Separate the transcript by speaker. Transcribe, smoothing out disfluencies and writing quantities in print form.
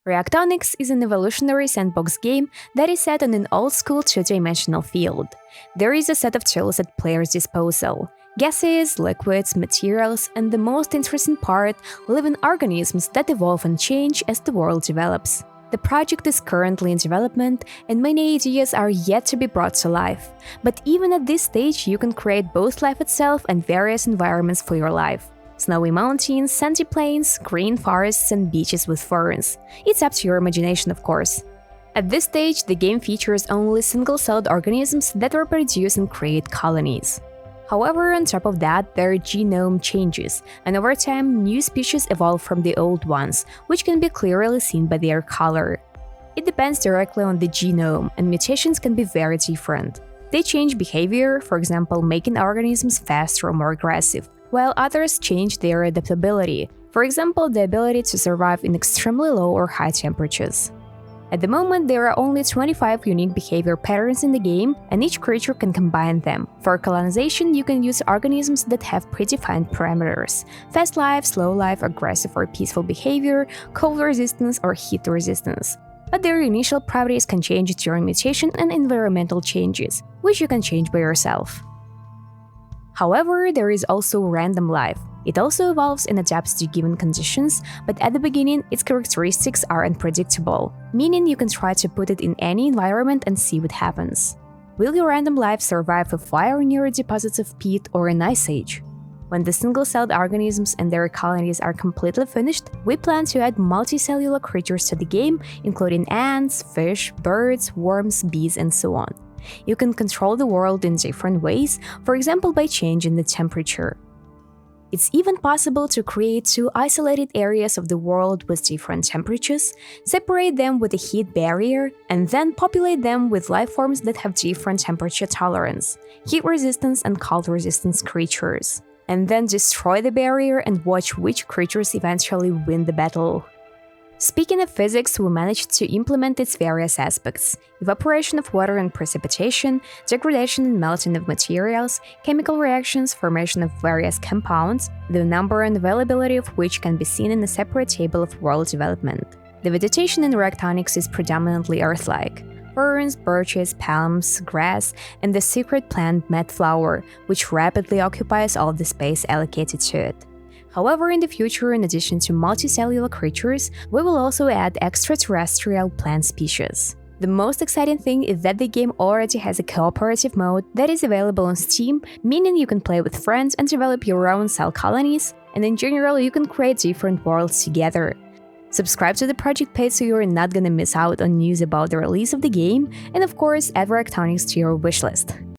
Speaker 1: Reactonix is an evolutionary sandbox game that is set on an old-school two-dimensional field. There is a set of tools at players' disposal: gases, liquids, materials, and the most interesting part, living organisms that evolve and change as the world develops. The project is currently in development, and many ideas are yet to be brought to life. But even at this stage, you can create both life itself and various environments for your life. Snowy mountains, sandy plains, green forests, and beaches with ferns. It's up to your imagination, of course. At this stage, the game features only single-celled organisms that reproduce and create colonies. However, on top of that, their genome changes, and over time, new species evolve from the old ones, which can be clearly seen by their color. It depends directly on the genome, and mutations can be very different. They change behavior, for example, making organisms faster or more aggressive, while others change their adaptability, for example, the ability to survive in extremely low or high temperatures. At the moment, there are only 25 unique behavior patterns in the game, and each creature can combine them. For colonization, you can use organisms that have predefined parameters: fast life, slow life, aggressive or peaceful behavior, cold resistance, or heat resistance. But their initial properties can change during mutation and environmental changes, which you can change by yourself. However, there is also random life. It also evolves and adapts to given conditions, but at the beginning, its characteristics are unpredictable, meaning you can try to put it in any environment and see what happens. Will your random life survive a fire near deposits of peat or an ice age? When the single-celled organisms and their colonies are completely finished, we plan to add multicellular creatures to the game, including ants, fish, birds, worms, bees, and so on. You can control the world in different ways, for example by changing the temperature. It's even possible to create two isolated areas of the world with different temperatures, separate them with a heat barrier, and then populate them with life forms that have different temperature tolerance, heat resistance and cold resistance creatures, and then destroy the barrier and watch which creatures eventually win the battle. Speaking of physics, we managed to implement its various aspects: evaporation of water and precipitation, degradation and melting of materials, chemical reactions, formation of various compounds, the number and availability of which can be seen in a separate table of world development. The vegetation in Reactonix is predominantly Earth-like: ferns, birches, palms, grass, and the secret plant Medflower, which rapidly occupies all the space allocated to it. However, in the future, in addition to multicellular creatures, we will also add extraterrestrial plant species. The most exciting thing is that the game already has a cooperative mode that is available on Steam, meaning you can play with friends and develop your own cell colonies, and in general, you can create different worlds together. Subscribe to the project page so you're not gonna miss out on news about the release of the game, and of course, add Reactonix to your wishlist.